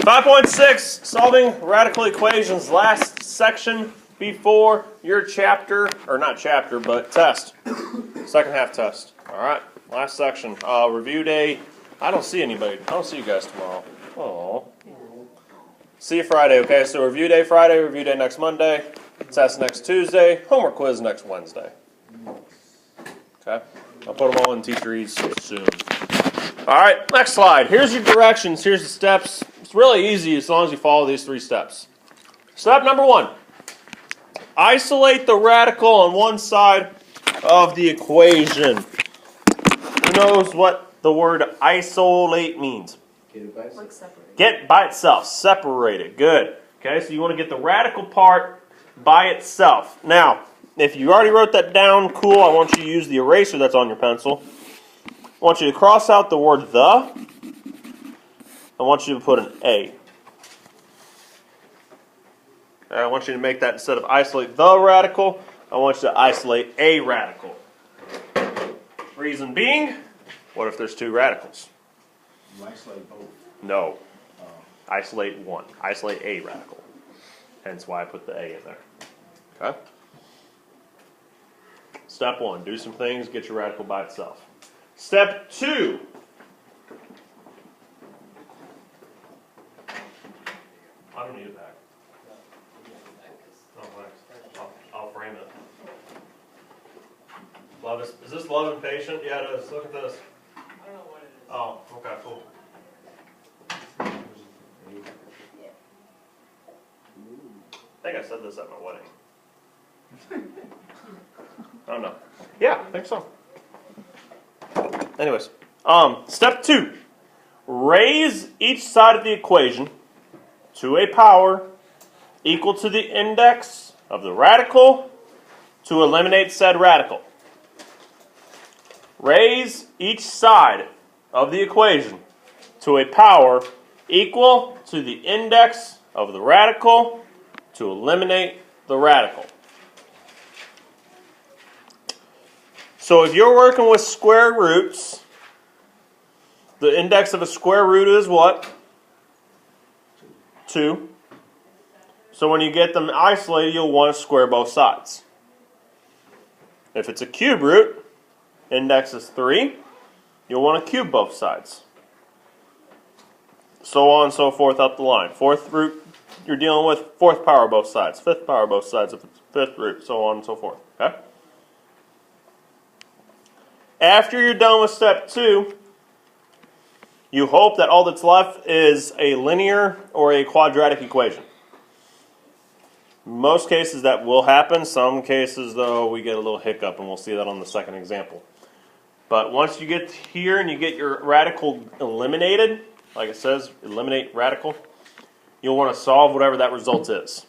5.6, solving radical equations. Last section before your chapter, or not chapter, but test. Second half test. All right, last section. Review day. I don't see anybody. I don't see you guys tomorrow. Oh. See you Friday, okay? So review day Friday, review day next Monday, test next Tuesday, homework quiz next Wednesday. Okay? I'll put them all in teacher ease soon. All right, next slide. Here's your directions. Here's the steps. It's really easy as long as you follow these 3 steps. Step number 1. Isolate the radical on one side of the equation. Who knows what the word isolate means? Like separate. Get by itself. Separate it. Good. Okay, so you want to get the radical part by itself. Now, if you already wrote that down, cool. I want you to use the eraser that's on your pencil. I want you to cross out the word the. I want you to put an A. I want you to make that instead of isolate the radical, I want you to isolate a radical. Reason being, what if there's 2 radicals? You isolate both. No. Isolate one. Isolate a radical. Hence why I put the A in there. Okay? Step 1, do some things, get your radical by itself. Step 2. I don't need it back. Oh, thanks. I'll frame it. Love is this love and patient? Yeah, it is. Look at this. I don't know what it is. Oh, okay, cool. I think I said this at my wedding. I don't know. Yeah, I think so. Anyways, step 2. Raise each side of the equation to a power equal to the index of the radical to eliminate said radical. Raise each side of the equation to a power equal to the index of the radical to eliminate the radical. So if you're working with square roots, the index of a square root is what? 2. So when you get them isolated, you'll want to square both sides. If it's a cube root, index is 3, you'll want to cube both sides. So on and so forth up the line. 4th root, you're dealing with 4th power both sides. 5th power both sides if it's 5th root, so on and so forth. Okay? After you're done with step 2, you hope that all that's left is a linear or a quadratic equation. Most cases that will happen. Some cases, though, we get a little hiccup, and we'll see that on the second example. But once you get here and you get your radical eliminated, like it says, eliminate radical, you'll want to solve whatever that result is.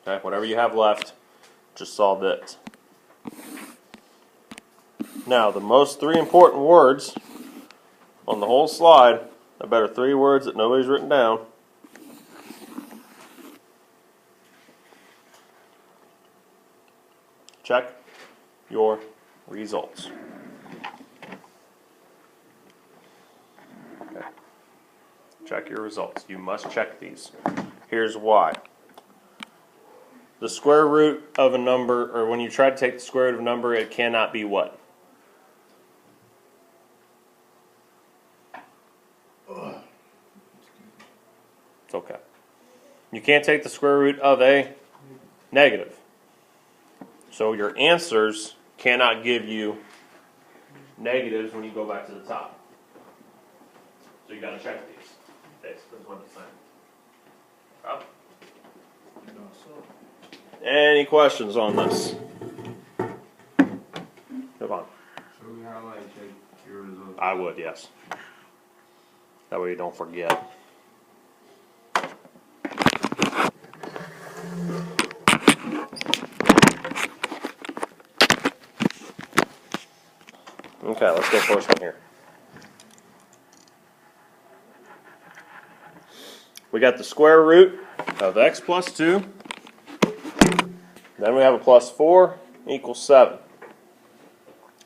Okay, whatever you have left, just solve it. Now, the most 3 important words on the whole slide, I bet are 3 words that nobody's written down. Check your results. Okay. Check your results. You must check these. Here's why. The square root of a number, or when you try to take the square root of a number, it cannot be what? It's okay. You can't take the square root of a negative. So your answers cannot give you negatives when you go back to the top. So you got to check these. That's what it's saying. Up. Any questions on this? Move on. So we highlight check your results. I would, yes. That way you don't forget. Okay, let's go first one here. We got the square root of x plus 2. Then we have a plus 4 equals 7.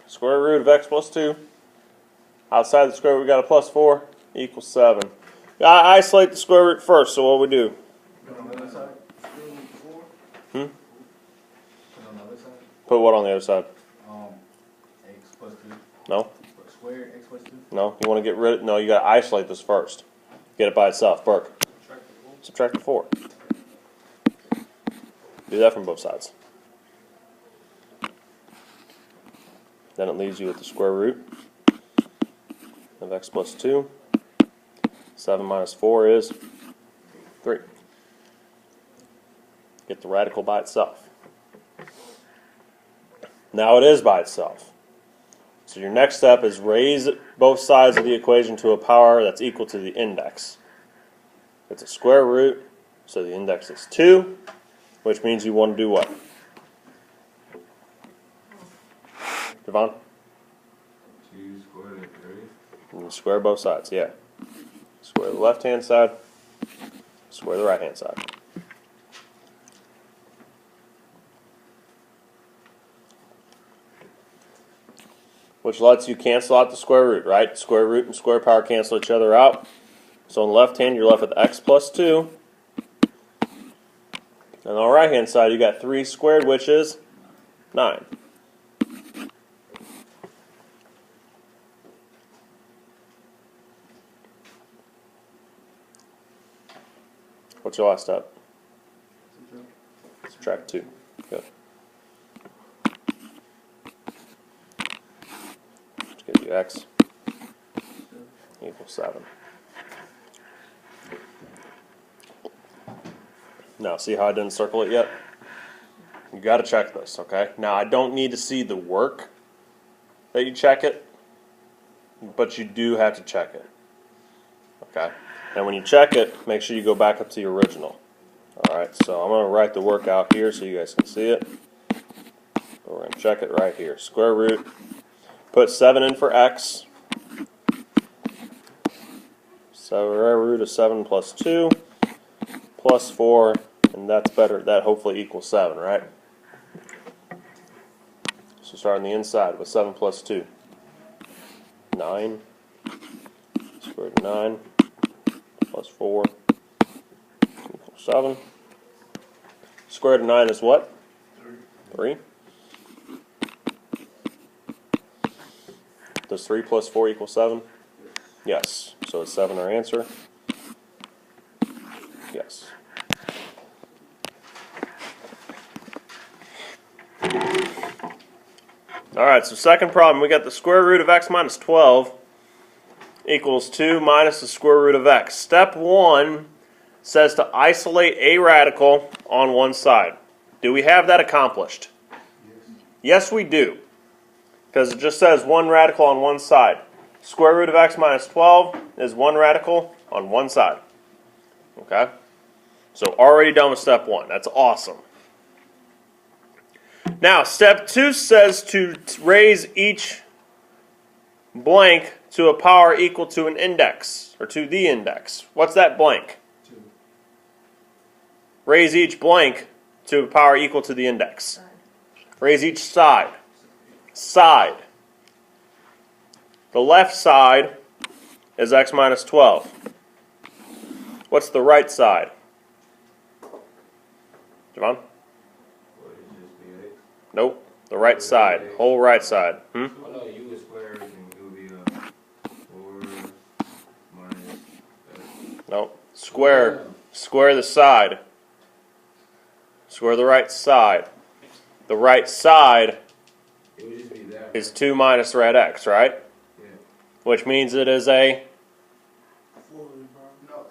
Square root of x plus 2. Outside the square root, we got a plus 4 equals 7. Gotta isolate the square root first, so what we do? Put on the other side? Hmm? Put on the other side? Put what on the other side? X plus 2. No? Square x plus 2. No? You want to get rid of... No, you gotta isolate this first. Get it by itself. Burke. Subtract the 4. Do that from both sides. Then it leaves you with the square root of x plus 2. 7 minus 4 is 3. Get the radical by itself. Now it is by itself. So your next step is raise both sides of the equation to a power that's equal to the index. It's a square root, so the index is 2, which means you want to do what? Devon? 2 squared and 3. You square both sides, yeah. Square the left-hand side, square the right-hand side. Which lets you cancel out the square root, right? Square root and square power cancel each other out. So on the left hand, you're left with x plus 2. And on the right-hand side, you got 3 squared, which is 9. What's your last step? Subtract 2. Good. Which gives you x equals 7. Now, see how I didn't circle it yet? You got to check this, okay? Now, I don't need to see the work that you check it, but you do have to check it, okay? And when you check it, make sure you go back up to the original. All right, so I'm going to write the work out here so you guys can see it. We're going to check it right here. Square root. Put 7 in for x. Square root of 7 plus 2 plus 4, and that's better. That hopefully equals 7, right? So start on the inside with 7 plus 2. 9. Square root of 9. Plus 4 equals 7. Square root of 9 is what? 3. Does 3 plus 4 equal 7? Yes. So is 7 our answer? Yes. Alright, so second problem, we got the square root of x minus 12 equals 2 minus the square root of x. Step 1 says to isolate a radical on one side. Do we have that accomplished? Yes, we do. Because it just says one radical on one side. Square root of x minus 12 is one radical on one side. Okay? So already done with step 1. That's awesome. Now, step 2 says to raise each blank to a power equal to an index, or to the index. What's that blank? 2. Raise each blank to a power equal to the index. Raise each side. Side. The left side is x minus 12. What's the right side? Javon? Would it just be x? Nope. The right side. Whole right side. I know u would square everything. It would be 4 minus x. Nope. Square the side. Square the right side. The right side It would just be that. is 2 minus red x, right? Yeah. Which means it is a... No,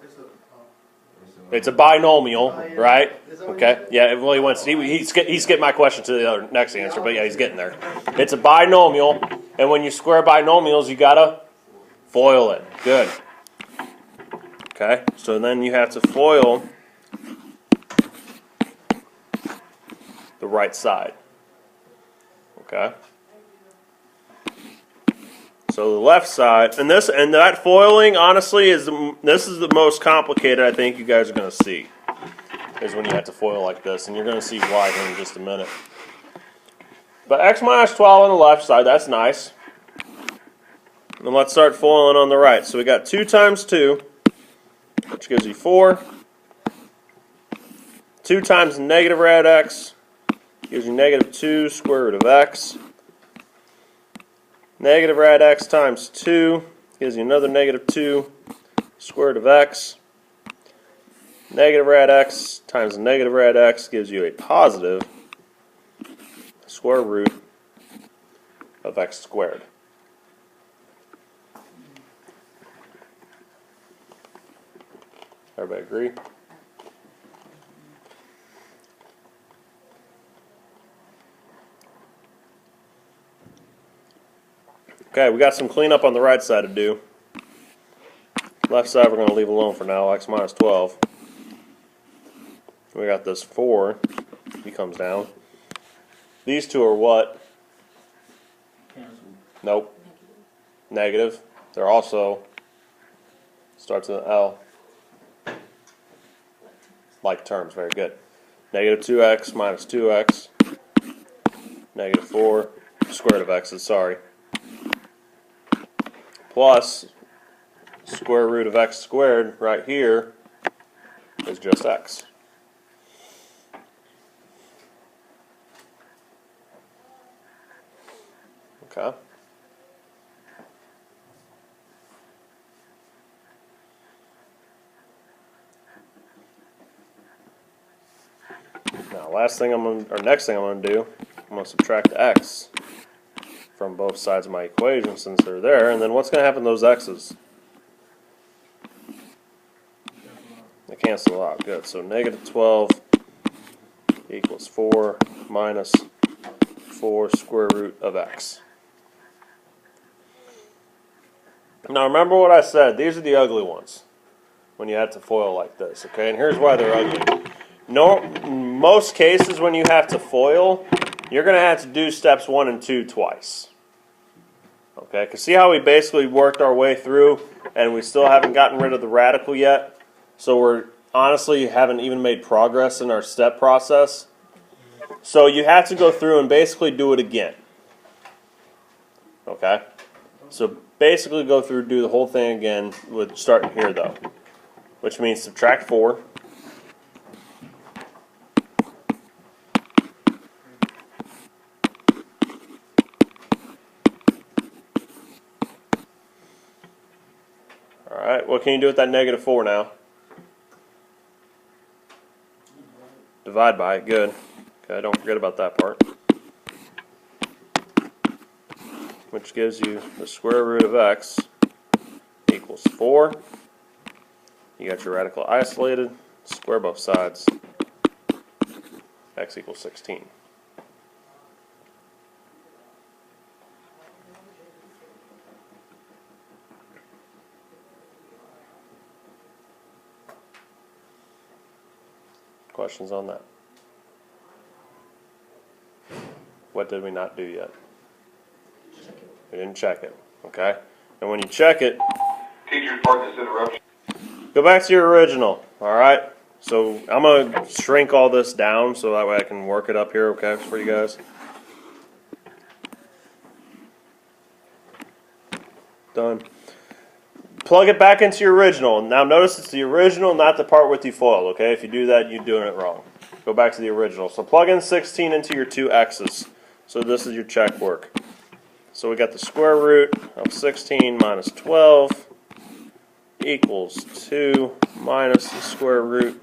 It's a binomial, right? Okay. Yeah. Well, he skipped my question to the other next answer, but yeah, he's getting there. It's a binomial, and when you square binomials, you gotta FOIL it. Good. Okay. So then you have to FOIL the right side. Okay. So the left side, and that foiling, honestly, this is the most complicated I think you guys are going to see, is when you have to foil like this, and you're going to see why here in just a minute. But x minus 12 on the left side, that's nice. And let's start foiling on the right. So we got 2 times 2 which gives you 4. 2 times negative rad x gives you negative 2 square root of x. Negative rad x times 2 gives you another negative 2 square root of x. Negative rad x times negative rad x gives you a positive square root of x squared. Everybody agree? Okay, we got some cleanup on the right side to do. Left side we're going to leave alone for now, x minus 12. We got this 4, he comes down. These two are what? Cancel. Nope. Negative. They're also, starts with an L. Like terms, very good. Negative 2x minus 2x. Negative 4 square root of x's, sorry. Plus square root of x squared right here is just x. Okay. Now, next thing I'm going to do, I'm going to subtract x from both sides of my equation since they're there, and then what's going to happen to those x's? They cancel out. Good. So negative 12 equals 4 minus 4 square root of x. Now remember what I said. These are the ugly ones when you have to FOIL like this. Okay, and here's why they're ugly. Most cases when you have to FOIL, you're going to have to do steps 1 and 2 twice. Okay, because see how we basically worked our way through and we still haven't gotten rid of the radical yet? So we're honestly haven't even made progress in our step process. So you have to go through and basically do it again. Okay? So basically go through, do the whole thing again, with starting here though. Which means subtract 4. Alright, what can you do with that negative 4 now? Divide by it, good. Okay, don't forget about that part. Which gives you the square root of x equals 4. You got your radical isolated, square both sides, x equals 16. Questions on that? What did we not do yet? We didn't check it, okay? And when you check it, Teacher, pardon this interruption. go back to your original, all right? So I'm going to shrink all this down so that way I can work it up here, okay, for you guys. Done. Plug it back into your original. Now notice it's the original, not the part with you FOIL, okay? If you do that, you're doing it wrong. Go back to the original. So plug in 16 into your two x's. So this is your check work. So we got the square root of 16 minus 12 equals 2 minus the square root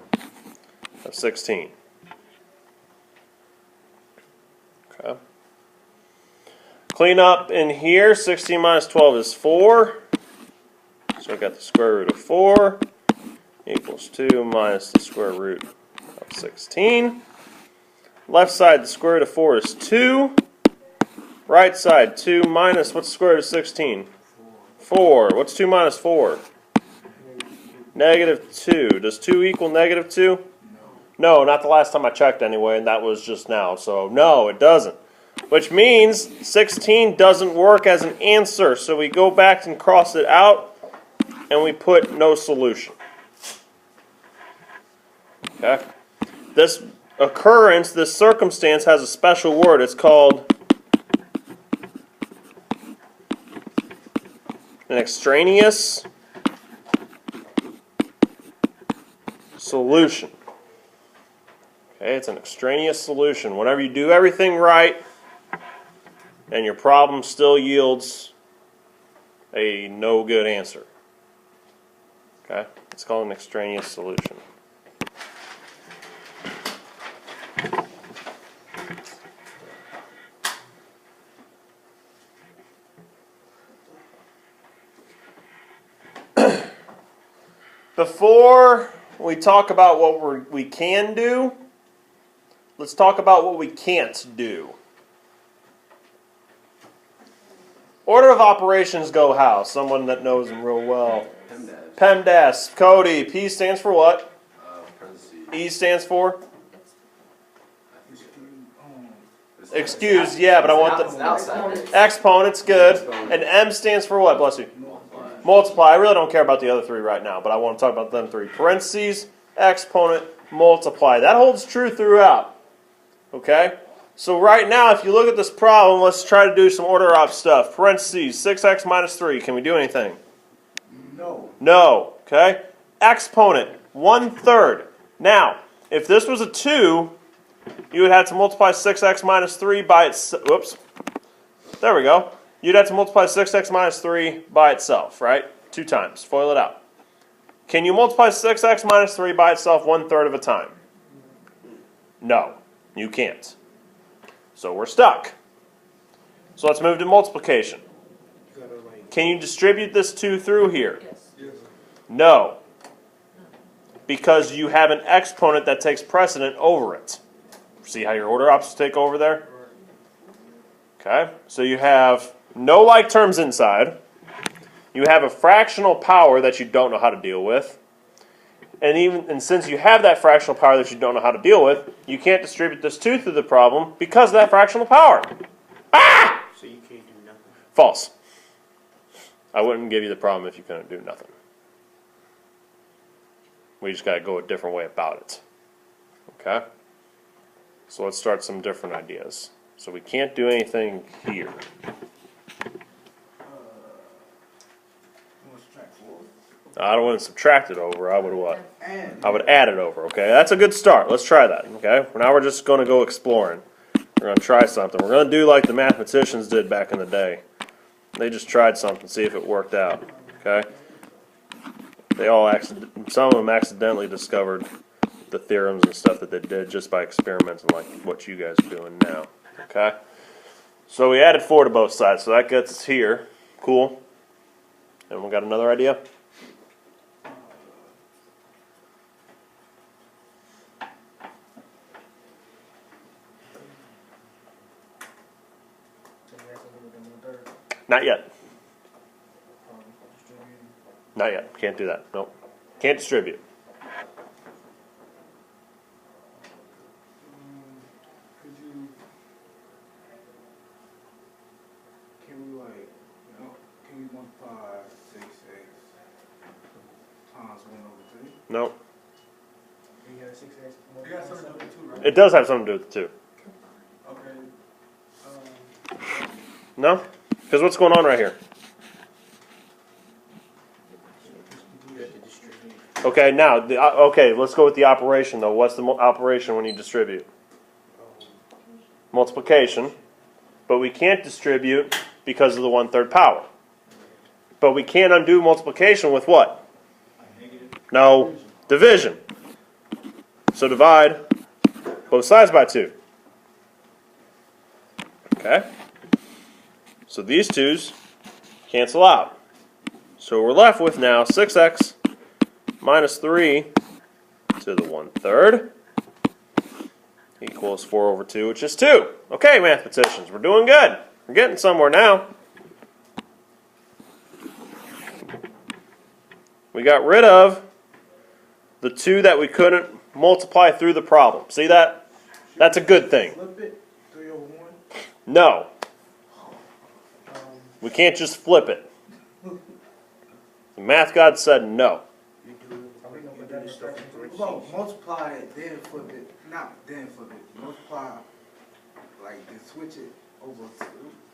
of 16. Okay. Clean up in here. 16 minus 12 is 4. So we got the square root of 4 equals 2 minus the square root of 16. Left side, the square root of 4 is 2. Right side, 2 minus, what's the square root of 16? 4. What's 2 minus 4? Negative 2. Does 2 equal negative 2? No, not the last time I checked anyway, and that was just now. So no, it doesn't. Which means 16 doesn't work as an answer. So we go back and cross it out, and we put no solution. Okay? This occurrence, this circumstance has a special word. It's called an extraneous solution. Okay, it's an extraneous solution. Whenever you do everything right and your problem still yields a no good answer. Okay, it's called an extraneous solution. Before we talk about what we can do, let's talk about what we can't do. Order of operations go how? Someone that knows them real well. PEMDAS. Cody. P stands for what? E stands for? Excuse, yeah, but I want the exponent's good. And M stands for what? Bless you. Multiply. I really don't care about the other three right now, but I want to talk about them three. Parentheses, exponent, multiply. That holds true throughout. Okay? So right now, if you look at this problem, let's try to do some order op stuff. Parentheses, 6x minus 3. Can we do anything? No. No. Okay? Exponent, 1/3. Now, if this was a 2, you would have to multiply 6x minus 3 by itself. Whoops. There we go. You'd have to multiply 6x minus 3 by itself, right? 2 times. FOIL it out. Can you multiply 6x minus 3 by itself 1/3 of a time? No, you can't. So we're stuck. So let's move to multiplication. Can you distribute this 2 through here? Yes. No. Because you have an exponent that takes precedent over it. See how your order ops take over there? Okay, so you have no like terms inside. You have a fractional power that you don't know how to deal with. And since you have that fractional power that you don't know how to deal with, you can't distribute this 2 through the problem because of that fractional power. Ah! So you can't do nothing? False. I wouldn't give you the problem if you couldn't do nothing. We just got to go a different way about it. Okay? So let's start some different ideas. So we can't do anything here. I don't want to subtract it over. I would what? I would add it over, okay? That's a good start. Let's try that, okay? Now we're just going to go exploring. We're going to try something. We're going to do like the mathematicians did back in the day. They just tried something, see if it worked out, okay? Some of them accidentally discovered the theorems and stuff that they did just by experimenting like what you guys are doing now, okay? So we added 4 to both sides, so that gets us here. Cool. And we got another idea? Not yet. Not yet. Can't do that. Nope. Can't distribute. Can we multiply 6x times 1/3? Nope. You got 6x. You got something to do with 2, right? It does have something to do with the 2. Okay. No? Because what's going on right here? Okay, now, let's go with the operation, though. What's the operation when you distribute? Multiplication. But we can't distribute because of the 1/3 power. But we can undo multiplication with what? No, division. So divide both sides by 2. Okay? So these 2's cancel out. So we're left with now 6x minus 3 to the 1/3 equals 4/2, which is 2. Okay, mathematicians, we're doing good. We're getting somewhere now. We got rid of the 2 that we couldn't multiply through the problem. See that? That's a good thing. Flip it. 3/1. No. We can't just flip it. The math god said no. Well, multiply it, then flip it. Not then flip it. Multiply, like, then switch it over to.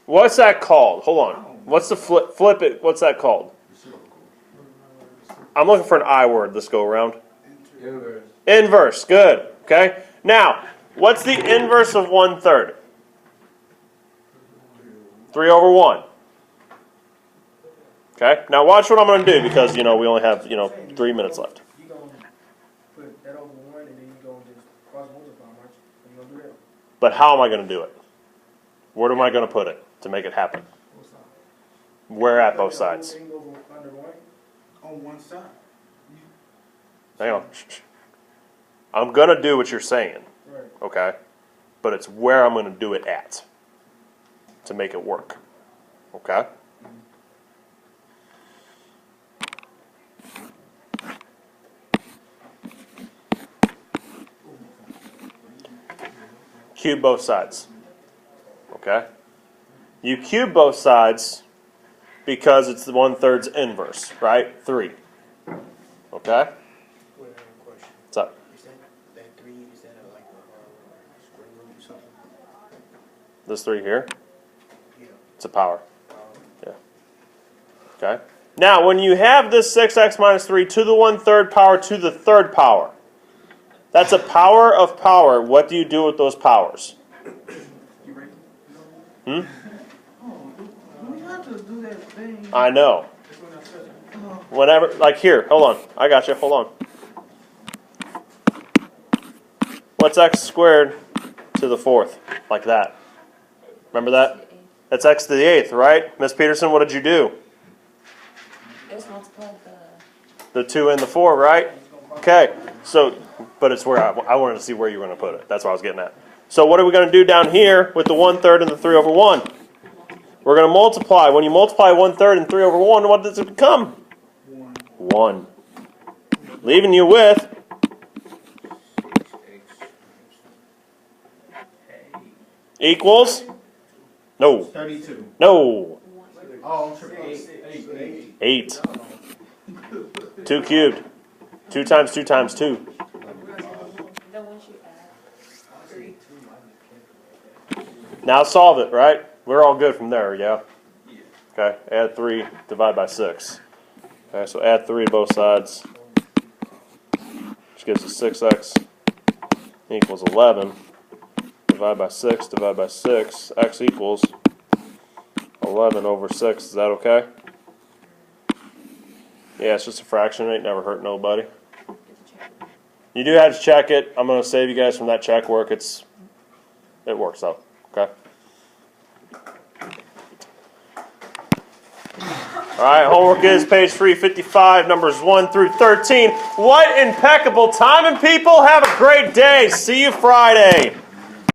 What's that called? Hold on. What's the flip it? What's that called? I'm looking for an I word this go around. Inverse. Inverse. Good. Okay. Now, what's the inverse of 1/3? 3 over 1. Okay. Now watch what I'm going to do because we only have 3 minutes left. You gonna put that over 1 and then you gonna just cross multiply, aren't you? You gonna do that? But how am I going to do it? Where am I going to put it to make it happen? Both sides. Where at both sides? You go under 1. On one side. Hang on. Shh. I'm going to do what you're saying. Right. Okay. But it's where I'm going to do it at to make it work. Okay. Cube both sides. Okay? You cube both sides because it's the 1/3's inverse, right? 3. Okay? Question. What's up? Is that 3, is that like a square root or something? This 3 here? Yeah. It's a power. Yeah. Okay? Now, when you have this 6x minus 3 to the 1/3 power to the 3rd power, that's a power of power. What do you do with those powers? You ready? Hmm? Oh, we have to do that thing. I know. That's when I said it. Whenever, like here, hold on. I got you. Hold on. What's x squared to the 4th? Like that. Remember that? That's x to the 8th, right? Miss Peterson, what did you do? It's multiplied The 2 and the 4, right? Okay. So, but it's where I wanted to see where you were going to put it. That's what I was getting at. So what are we going to do down here with the 1/3 and the 3 over 1? We're going to multiply. When you multiply 1/3 and 3 over 1, what does it become? 1. Leaving you with equals? No. 32. No. Oh, I'm tripping. 8. 2 cubed. 2 times 2 times 2. Then once you add 3, Now solve it, right? We're all good from there, yeah? Okay, add 3, divide by 6. Okay, so add 3 to both sides, which gives us 6x equals 11. Divide by 6, divide by 6, x equals 11 over 6. Is that okay? Yeah, it's just a fraction. It ain't never hurt nobody. You do have to check it. I'm going to save you guys from that check work. It works out. Okay? All right, homework is page 355, numbers 1 through 13. What impeccable timing, people. Have a great day. See you Friday.